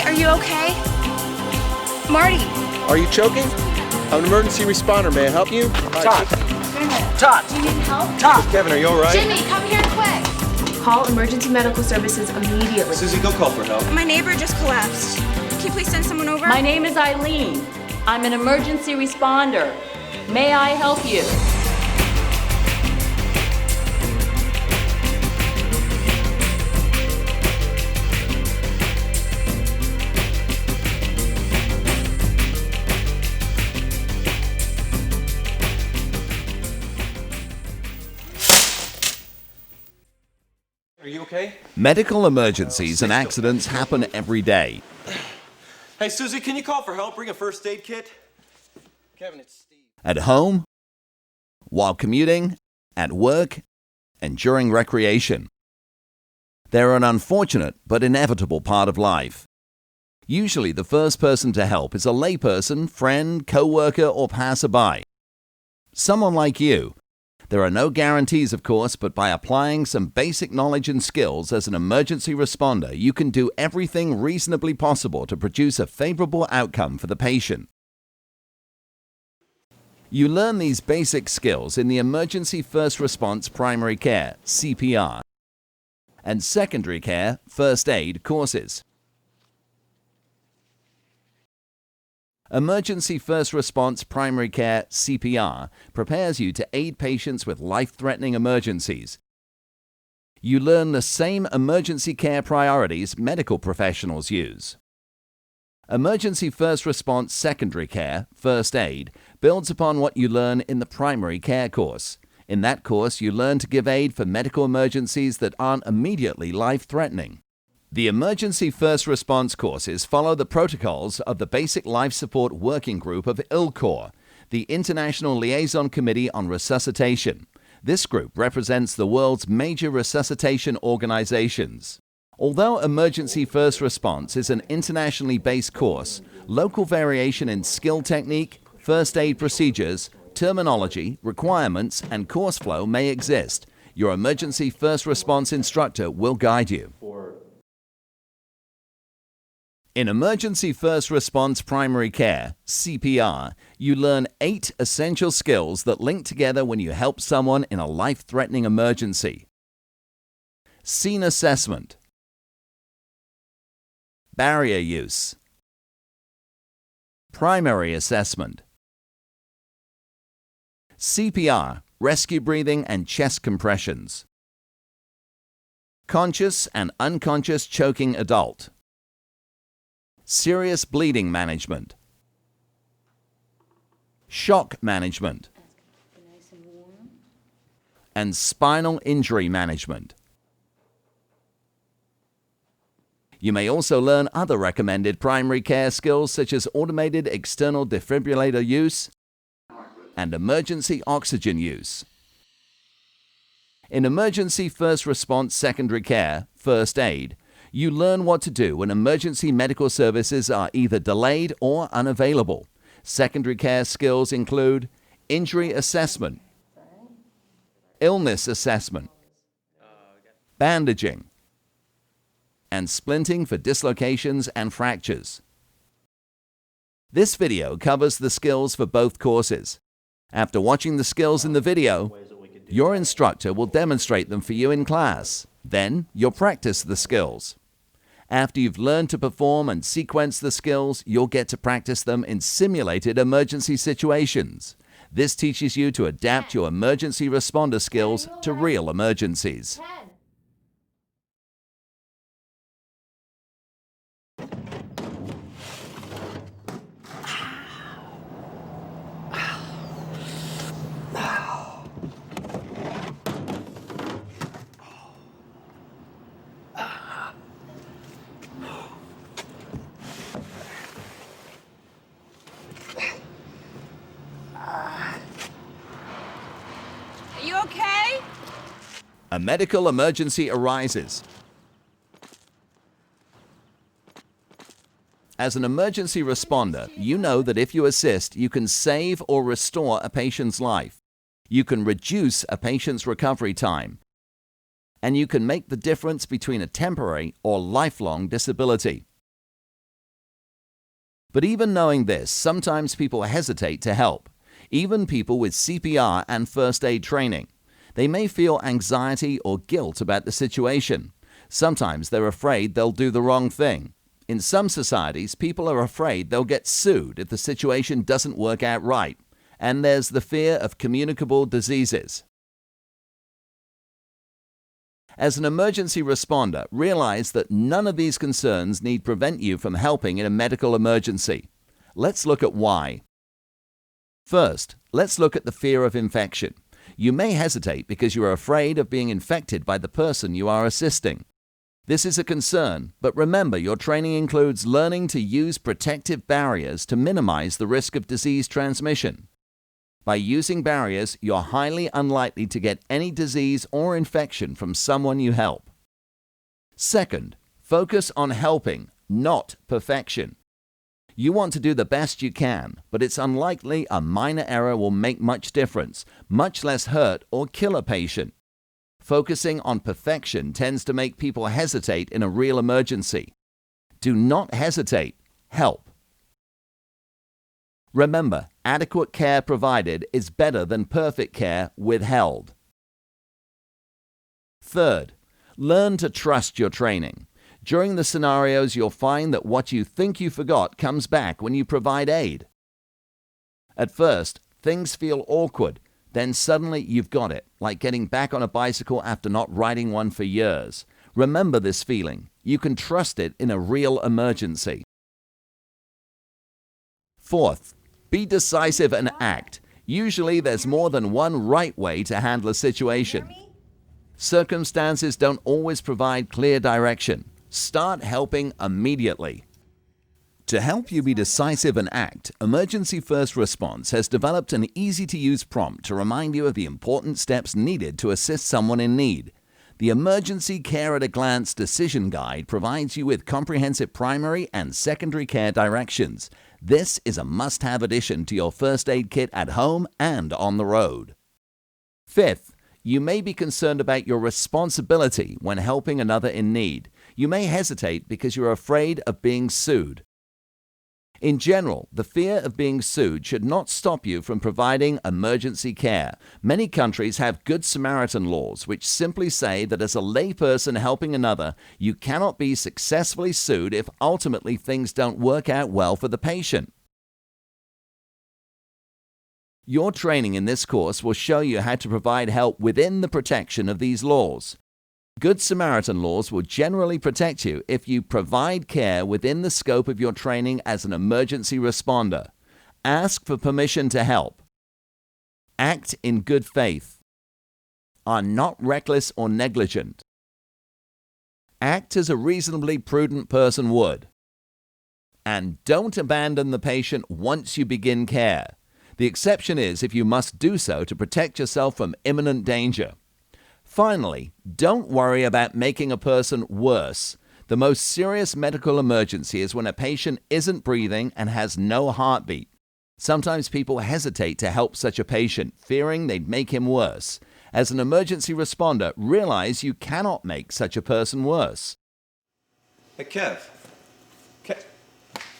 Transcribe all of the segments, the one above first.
Are you okay? Marty. Are you choking? I'm an emergency responder. May I help you? Todd! Do you need help? Todd! Kevin, are you all right? Jimmy, come here quick. Call emergency medical services immediately. Susie, go call for help. My neighbor just collapsed. Can you please send someone over? My name is Eileen. I'm an emergency responder. May I help you? Are you okay? Medical emergencies and accidents happen every day. Hey, Susie, can you call for help? Bring a first aid kit. Kevin, it's Steve. At home, while commuting, at work, and during recreation. They're an unfortunate but inevitable part of life. Usually the first person to help is a layperson, friend, co-worker, or passerby. Someone like you. There are no guarantees, of course, but by applying some basic knowledge and skills as an emergency responder, you can do everything reasonably possible to produce a favorable outcome for the patient. You learn these basic skills in the Emergency First Response Primary Care, CPR, and Secondary Care, First Aid courses. Emergency First Response Primary Care, CPR, prepares you to aid patients with life-threatening emergencies. You learn the same emergency care priorities medical professionals use. Emergency First Response Secondary Care, First Aid, builds upon what you learn in the Primary Care course. In that course, you learn to give aid for medical emergencies that aren't immediately life-threatening. The Emergency First Response courses follow the protocols of the Basic Life Support Working Group of ILCOR, the International Liaison Committee on Resuscitation. This group represents the world's major resuscitation organizations. Although Emergency First Response is an internationally based course, local variation in skill technique, first aid procedures, terminology, requirements, and course flow may exist. Your Emergency First Response instructor will guide you. In Emergency First Response Primary Care, CPR, you learn 8 essential skills that link together when you help someone in a life-threatening emergency. Scene assessment, barrier use, primary assessment, CPR, rescue breathing and chest compressions, conscious and unconscious choking adult, serious bleeding management, shock management, and spinal injury management. You may also learn other recommended primary care skills such as automated external defibrillator use and emergency oxygen use. In Emergency First Response Secondary Care, First Aid, you learn what to do when emergency medical services are either delayed or unavailable. Secondary care skills include injury assessment, illness assessment, bandaging, and splinting for dislocations and fractures. This video covers the skills for both courses. After watching the skills in the video, your instructor will demonstrate them for you in class. Then you'll practice the skills. After you've learned to perform and sequence the skills, you'll get to practice them in simulated emergency situations. This teaches you to adapt your emergency responder skills to real emergencies. Are you okay? A medical emergency arises. As an emergency responder, you know that if you assist, you can save or restore a patient's life. You can reduce a patient's recovery time. And you can make the difference between a temporary or lifelong disability. But even knowing this, sometimes people hesitate to help. Even people with CPR and first aid training. They may feel anxiety or guilt about the situation. Sometimes they're afraid they'll do the wrong thing. In some societies, people are afraid they'll get sued if the situation doesn't work out right. And there's the fear of communicable diseases. As an emergency responder, realize that none of these concerns need prevent you from helping in a medical emergency. Let's look at why. First, let's look at the fear of infection. You may hesitate because you are afraid of being infected by the person you are assisting. This is a concern, but remember your training includes learning to use protective barriers to minimize the risk of disease transmission. By using barriers, you're highly unlikely to get any disease or infection from someone you help. Second, focus on helping, not perfection. You want to do the best you can, but it's unlikely a minor error will make much difference, much less hurt or kill a patient. Focusing on perfection tends to make people hesitate in a real emergency. Do not hesitate. Help. Remember, adequate care provided is better than perfect care withheld. Third, learn to trust your training. During the scenarios, you'll find that what you think you forgot comes back when you provide aid. At first, things feel awkward. Then suddenly you've got it, like getting back on a bicycle after not riding one for years. Remember this feeling. You can trust it in a real emergency. Fourth, be decisive and act. Usually there's more than one right way to handle a situation. Circumstances don't always provide clear direction. Start helping immediately. To help you be decisive and act, Emergency First Response has developed an easy-to-use prompt to remind you of the important steps needed to assist someone in need. The Emergency Care at a Glance Decision Guide provides you with comprehensive primary and secondary care directions. This is a must-have addition to your first aid kit at home and on the road. Fifth, you may be concerned about your responsibility when helping another in need. You may hesitate because you're afraid of being sued. In general, the fear of being sued should not stop you from providing emergency care. Many countries have Good Samaritan laws which simply say that as a layperson helping another, you cannot be successfully sued if ultimately things don't work out well for the patient. Your training in this course will show you how to provide help within the protection of these laws. Good Samaritan laws will generally protect you if you provide care within the scope of your training as an emergency responder. Ask for permission to help. Act in good faith. Are not reckless or negligent. Act as a reasonably prudent person would. And don't abandon the patient once you begin care. The exception is if you must do so to protect yourself from imminent danger. Finally, don't worry about making a person worse. The most serious medical emergency is when a patient isn't breathing and has no heartbeat. Sometimes people hesitate to help such a patient, fearing they'd make him worse. As an emergency responder, realize you cannot make such a person worse. Hey, Kev.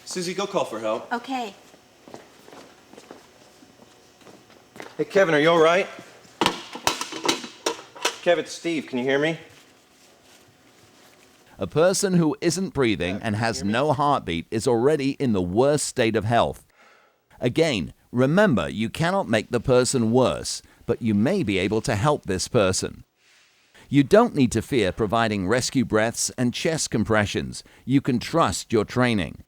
Susie, go call for help. Okay. Hey, Kevin, are you all right? Kev, it's Steve. Can you hear me? A person who isn't breathing and has no heartbeat is already in the worst state of health. Again, remember you cannot make the person worse, but you may be able to help this person. You don't need to fear providing rescue breaths and chest compressions. You can trust your training.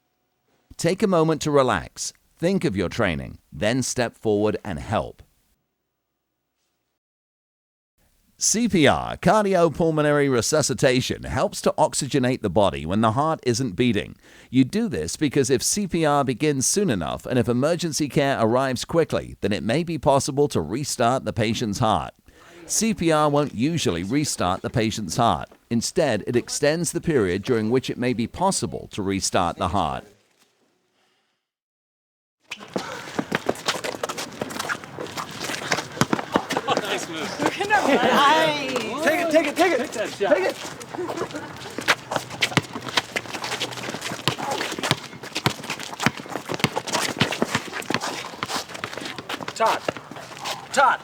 Take a moment to relax, think of your training, then step forward and help. CPR, cardiopulmonary resuscitation, helps to oxygenate the body when the heart isn't beating. You do this because if CPR begins soon enough and if emergency care arrives quickly, then it may be possible to restart the patient's heart. CPR won't usually restart the patient's heart. Instead, it extends the period during which it may be possible to restart the heart. Nice move. Take it. Take that shot. Take it. Todd. Todd.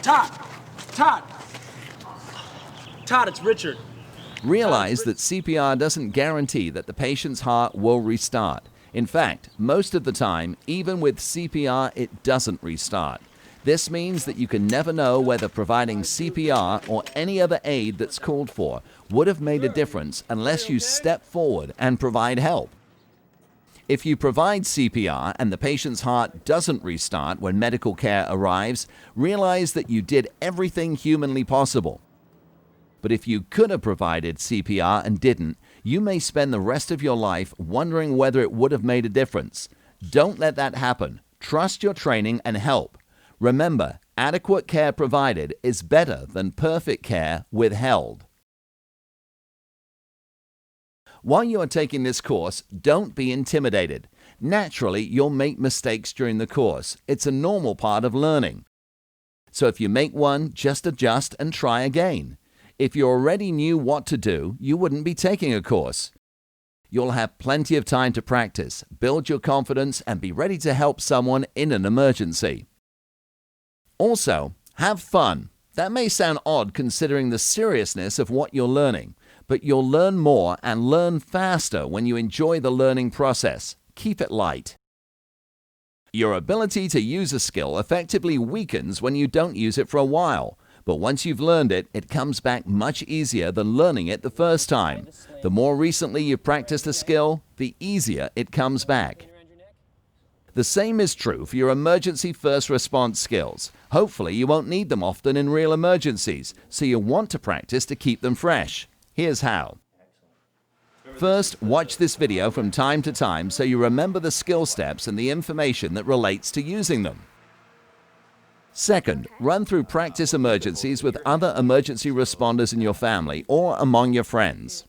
Todd. Todd. Todd, it's Richard. Realize that CPR doesn't guarantee that the patient's heart will restart. In fact, most of the time, even with CPR, it doesn't restart. This means that you can never know whether providing CPR or any other aid that's called for would have made a difference unless you step forward and provide help. If you provide CPR and the patient's heart doesn't restart when medical care arrives, realize that you did everything humanly possible. But if you could have provided CPR and didn't, you may spend the rest of your life wondering whether it would have made a difference. Don't let that happen. Trust your training and help. Remember, adequate care provided is better than perfect care withheld. While you are taking this course, don't be intimidated. Naturally, you'll make mistakes during the course. It's a normal part of learning. So if you make one, just adjust and try again. If you already knew what to do, you wouldn't be taking a course. You'll have plenty of time to practice, build your confidence, and be ready to help someone in an emergency. Also, have fun. That may sound odd considering the seriousness of what you're learning, but you'll learn more and learn faster when you enjoy the learning process. Keep it light. Your ability to use a skill effectively weakens when you don't use it for a while. But once you've learned it, it comes back much easier than learning it the first time. The more recently you practice the skill, the easier it comes back. The same is true for your emergency first response skills. Hopefully you won't need them often in real emergencies, so you want to practice to keep them fresh. Here's how. First, watch this video from time to time so you remember the skill steps and the information that relates to using them. Second, run through practice emergencies with other emergency responders in your family or among your friends.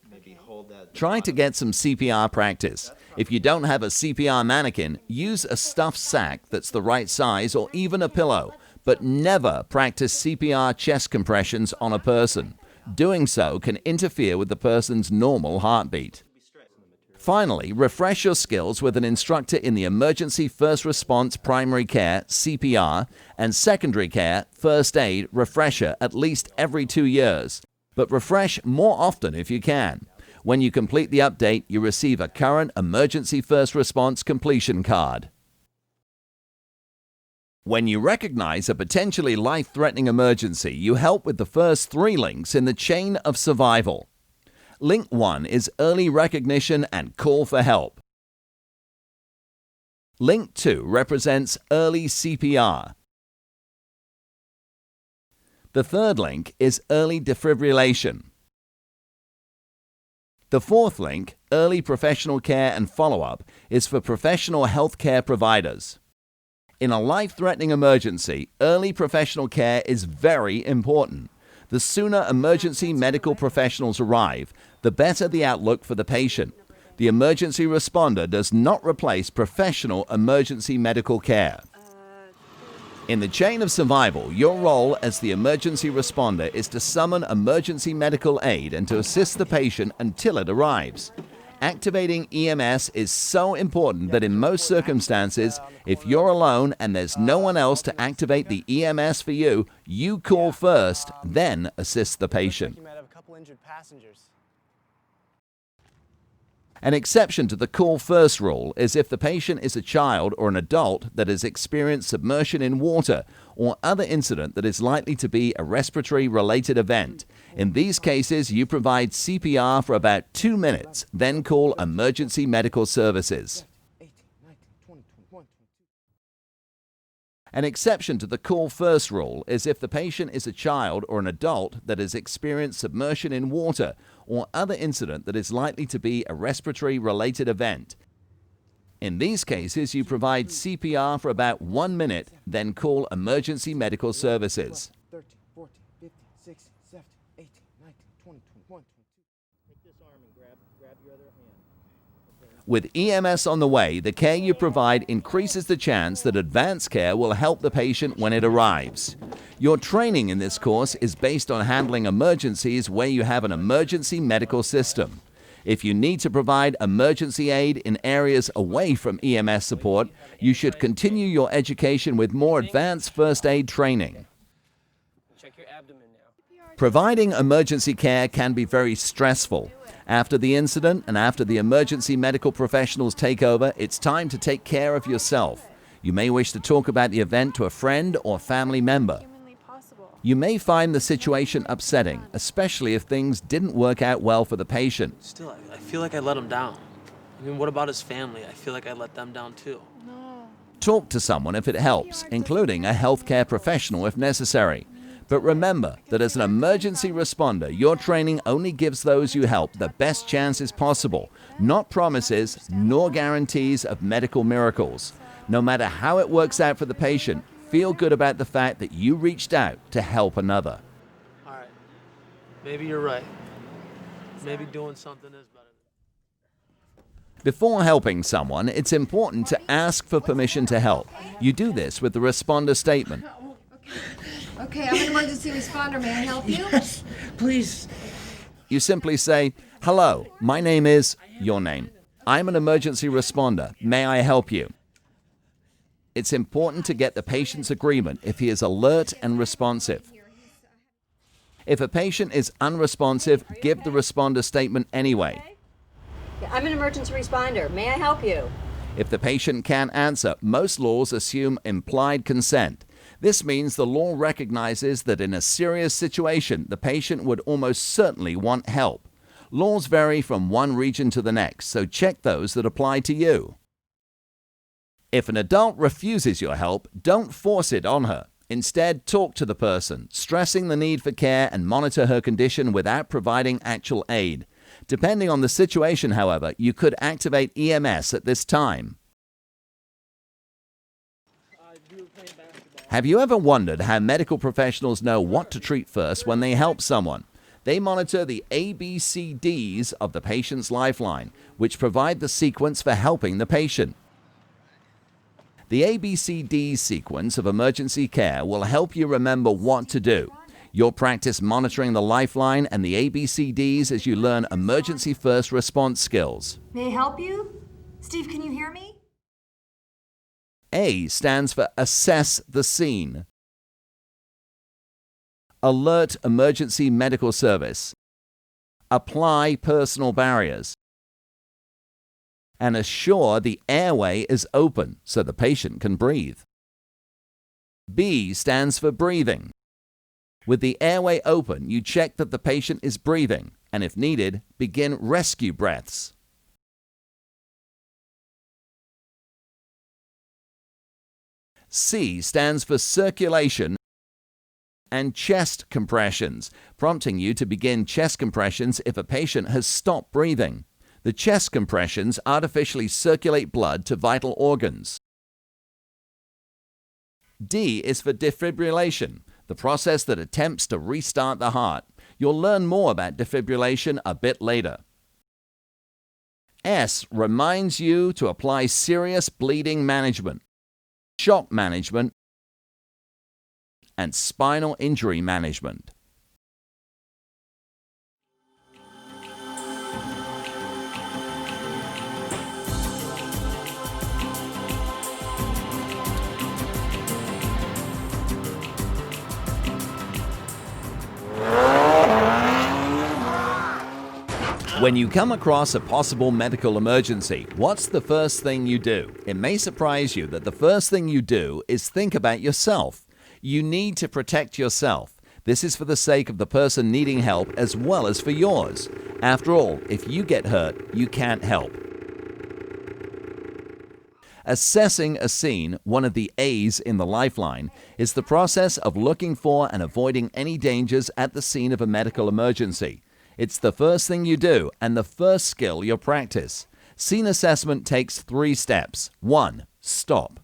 Try to get some CPR practice. If you don't have a CPR mannequin, use a stuffed sack that's the right size or even a pillow, but never practice CPR chest compressions on a person. Doing so can interfere with the person's normal heartbeat. Finally, refresh your skills with an instructor in the Emergency First Response Primary Care (CPR) and Secondary Care First Aid refresher at least every 2 years, but refresh more often if you can. When you complete the update, you receive a current Emergency First Response completion card. When you recognize a potentially life-threatening emergency, you help with the first 3 links in the chain of survival. Link 1 is early recognition and call for help. Link 2 represents early CPR. The third link is early defibrillation. The fourth link, early professional care and follow-up, is for professional health care providers. In a life-threatening emergency, early professional care is very important. The sooner emergency medical professionals arrive, the better the outlook for the patient. The emergency responder does not replace professional emergency medical care. In the chain of survival, your role as the emergency responder is to summon emergency medical aid and to assist the patient until it arrives. Activating EMS is so important that in most circumstances, if you're alone and there's no one else to activate the EMS for you, you call first, then assist the patient. You might have a couple injured passengers. An exception to the call first rule is if the patient is a child or an adult that has experienced submersion in water or other incident that is likely to be a respiratory-related event. In these cases, you provide CPR for about 2 minutes, then call emergency medical services. An exception to the call first rule is if the patient is a child or an adult that has experienced submersion in water or other incident that is likely to be a respiratory-related event. In these cases, you provide CPR for about 1 minute, then call emergency medical services. 13, 14, 15, 16, 17, 18, 19, 20, 21, 22. Take this arm and grab your other hand. With EMS on the way, the care you provide increases the chance that advanced care will help the patient when it arrives. Your training in this course is based on handling emergencies where you have an emergency medical system. If you need to provide emergency aid in areas away from EMS support, you should continue your education with more advanced first aid training. Check your abdomen now. Providing emergency care can be very stressful. After the incident and after the emergency medical professionals take over, it's time to take care of yourself. You may wish to talk about the event to a friend or family member. You may find the situation upsetting, especially if things didn't work out well for the patient. Still, I feel like I let him down. I mean, what about his family? I feel like I let them down too. Talk to someone if it helps, including a healthcare professional if necessary. But remember that as an emergency responder, your training only gives those you help the best chances possible, not promises nor guarantees of medical miracles. No matter how it works out for the patient, feel good about the fact that you reached out to help another. All right. Maybe you're right. Maybe doing something is better. Before helping someone, it's important to ask for permission to help. You do this with the responder statement. Okay, I'm an emergency responder. May I help you? Yes, please. You simply say, "Hello, my name is," your name. "I'm an emergency responder. May I help you?" It's important to get the patient's agreement if he is alert and responsive. If a patient is unresponsive, give the responder statement anyway. I'm an emergency responder. May I help you? If the patient can't answer, most laws assume implied consent. This means the law recognizes that in a serious situation, the patient would almost certainly want help. Laws vary from one region to the next, so check those that apply to you. If an adult refuses your help, don't force it on her. Instead, talk to the person, stressing the need for care and monitor her condition without providing actual aid. Depending on the situation, however, you could activate EMS at this time. Have you ever wondered how medical professionals know what to treat first when they help someone? They monitor the ABCDs of the patient's lifeline, which provide the sequence for helping the patient. The ABCD sequence of emergency care will help you remember what to do. You'll practice monitoring the lifeline and the ABCDs as you learn emergency first response skills. May I help you? Steve, can you hear me? A stands for assess the scene. Alert emergency medical service. Apply personal barriers. And assure the airway is open so the patient can breathe. B stands for breathing. With the airway open, you check that the patient is breathing, and if needed, begin rescue breaths. C stands for circulation and chest compressions, prompting you to begin chest compressions if a patient has stopped breathing. The chest compressions artificially circulate blood to vital organs. D is for defibrillation, the process that attempts to restart the heart. You'll learn more about defibrillation a bit later. S reminds you to apply serious bleeding management, shock management, and spinal injury management. When you come across a possible medical emergency, what's the first thing you do? It may surprise you that the first thing you do is think about yourself. You need to protect yourself. This is for the sake of the person needing help as well as for yours. After all, if you get hurt, you can't help. Assessing a scene, one of the A's in the lifeline, is the process of looking for and avoiding any dangers at the scene of a medical emergency. It's the first thing you do and the first skill you'll practice. Scene assessment takes 3 steps. 1. Stop.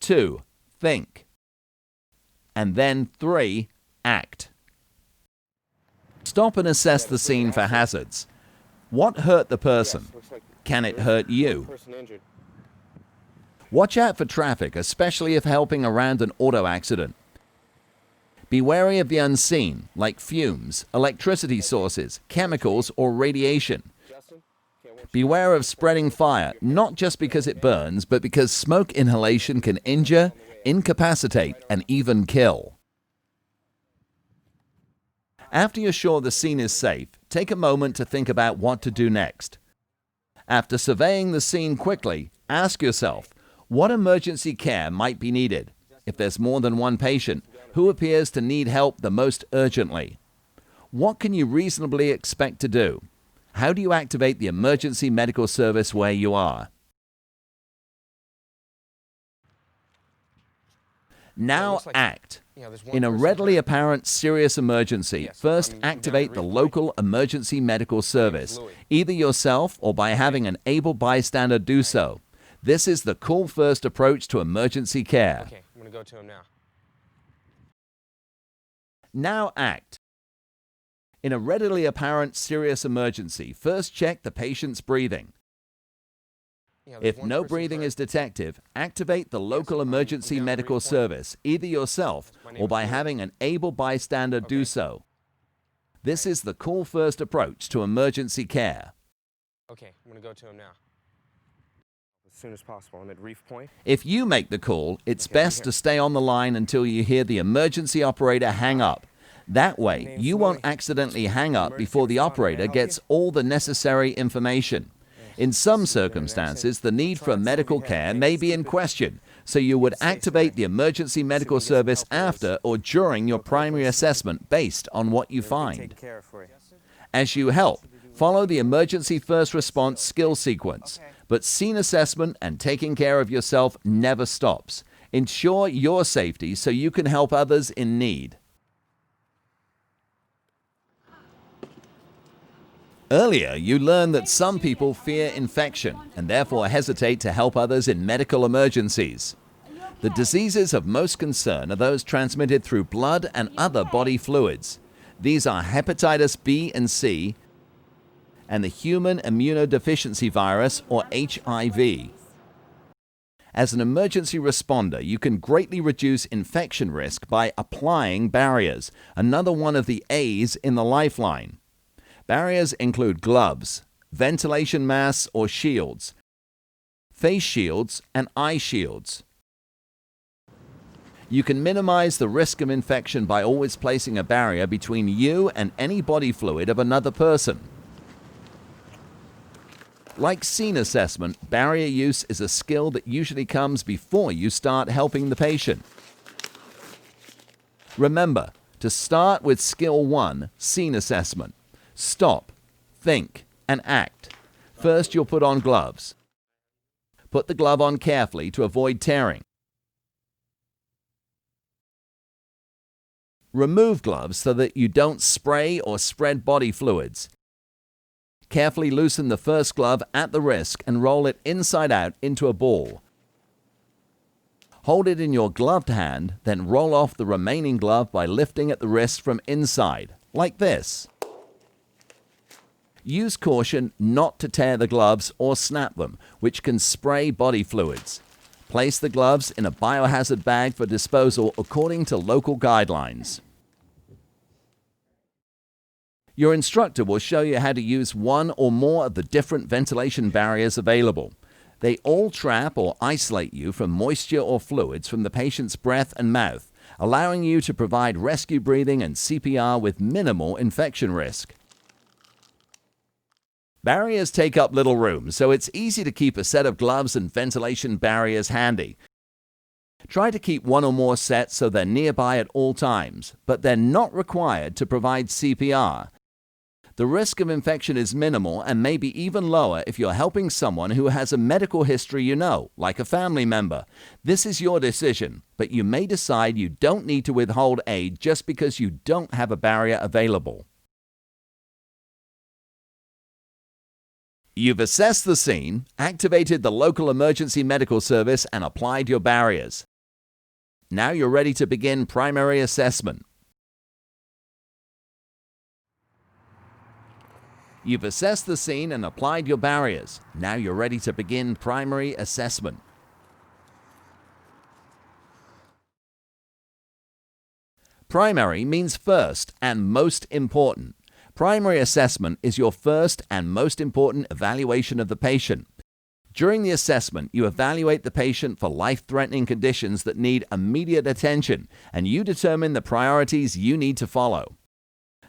2. Think. And then 3. Act. Stop and assess the scene for hazards. What hurt the person? Can it hurt you? Watch out for traffic, especially if helping around an auto accident. Be wary of the unseen, like fumes, electricity sources, chemicals, or radiation. Beware of spreading fire, not just because it burns, but because smoke inhalation can injure, incapacitate, and even kill. After you're sure the scene is safe, take a moment to think about what to do next. After surveying the scene quickly, ask yourself, what emergency care might be needed? If there's more than one patient, who appears to need help the most urgently? What can you reasonably expect to do? How do you activate the emergency medical service where you are? Now act. In a readily apparent serious emergency, first activate the local emergency medical service, either yourself or by having an able bystander do so. This is the cool first approach to emergency care. Okay, I'm going to go to him now. Now act. In a readily apparent serious emergency, first check the patient's breathing. If no breathing is detected, activate the local emergency medical service, either yourself or by having an able bystander do so. This is the call first approach to emergency care. Okay, I'm going to go to him now. As soon as possible. I'm at Reef Point. If you make the call, it's best to stay on the line until you hear the emergency operator hang up. That way, you won't accidentally hang up before the operator gets all the necessary information. In some circumstances, the need for medical care may be in question, so you would activate the emergency medical service after or during your primary assessment based on what you find. As you help, follow the emergency first response skill sequence, but scene assessment and taking care of yourself never stops. Ensure your safety so you can help others in need. Earlier, you learned that some people fear infection and therefore hesitate to help others in medical emergencies. The diseases of most concern are those transmitted through blood and other body fluids. These are hepatitis B and C and the human immunodeficiency virus, or HIV. As an emergency responder, you can greatly reduce infection risk by applying barriers, another one of the A's in the lifeline. Barriers include gloves, ventilation masks or shields, face shields, and eye shields. You can minimize the risk of infection by always placing a barrier between you and any body fluid of another person. Like scene assessment, barrier use is a skill that usually comes before you start helping the patient. Remember, to start with skill 1, scene assessment. Stop, think, and act. First, you'll put on gloves. Put the glove on carefully to avoid tearing. Remove gloves so that you don't spray or spread body fluids. Carefully loosen the first glove at the wrist and roll it inside out into a ball. Hold it in your gloved hand, then roll off the remaining glove by lifting at the wrist from inside, like this. Use caution not to tear the gloves or snap them, which can spray body fluids. Place the gloves in a biohazard bag for disposal according to local guidelines. Your instructor will show you how to use one or more of the different ventilation barriers available. They all trap or isolate you from moisture or fluids from the patient's breath and mouth, allowing you to provide rescue breathing and CPR with minimal infection risk. Barriers take up little room, so it's easy to keep a set of gloves and ventilation barriers handy. Try to keep one or more sets so they're nearby at all times, but they're not required to provide CPR. The risk of infection is minimal and may be even lower if you're helping someone who has a medical history you know, like a family member. This is your decision, but you may decide you don't need to withhold aid just because you don't have a barrier available. You've assessed the scene, activated the local emergency medical service, and applied your barriers. Now you're ready to begin primary assessment. You've assessed the scene and applied your barriers. Now you're ready to begin primary assessment. Primary means first and most important. Primary assessment is your first and most important evaluation of the patient. During the assessment, you evaluate the patient for life-threatening conditions that need immediate attention, and you determine the priorities you need to follow.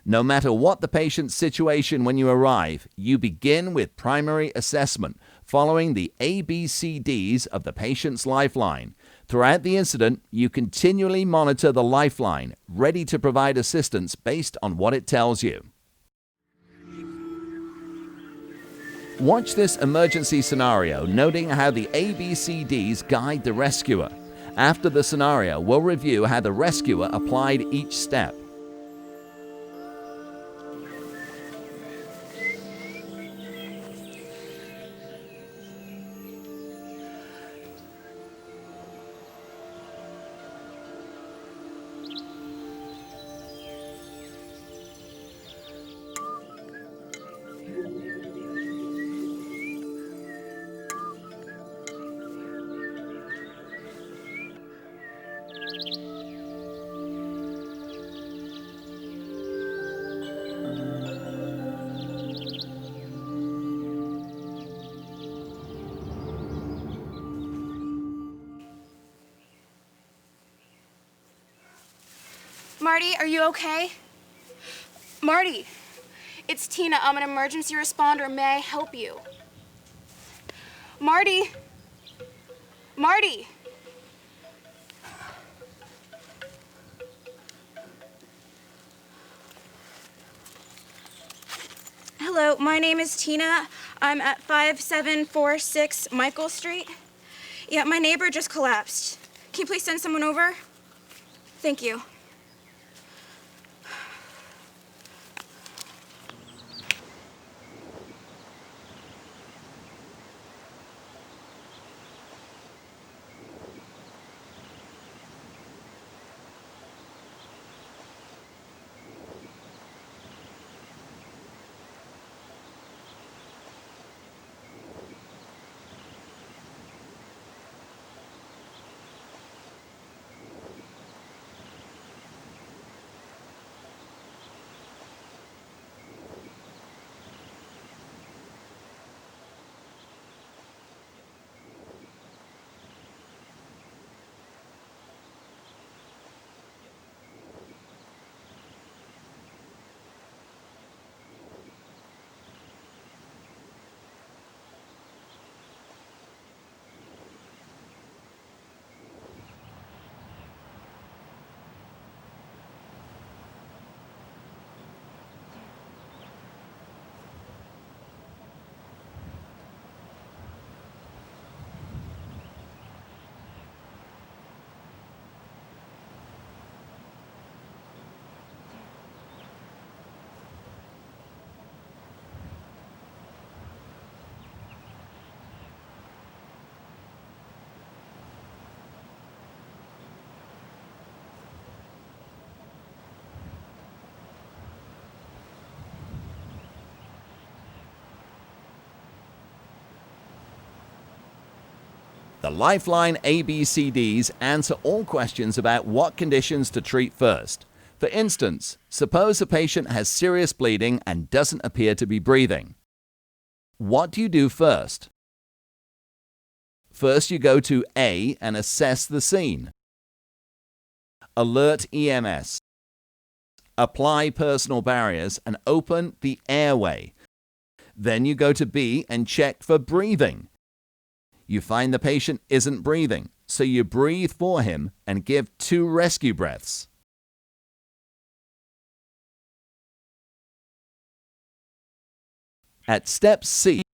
No matter what the patient's situation when you arrive, you begin with primary assessment, following the ABCDs of the patient's lifeline. Throughout the incident, you continually monitor the lifeline, ready to provide assistance based on what it tells you. Watch this emergency scenario, noting how the ABCDs guide the rescuer. After the scenario, we'll review how the rescuer applied each step. Marty, are you okay? Marty, it's Tina. I'm an emergency responder. May I help you? Marty! Marty! Hello, my name is Tina. I'm at 5746 Michael Street. Yeah, my neighbor just collapsed. Can you please send someone over? Thank you. The Lifeline ABCDs answer all questions about what conditions to treat first. For instance, suppose a patient has serious bleeding and doesn't appear to be breathing. What do you do first? First, you go to A and assess the scene. Alert EMS. Apply personal barriers and open the airway. Then you go to B and check for breathing. You find the patient isn't breathing, so you breathe for him and give 2 rescue breaths. At step C,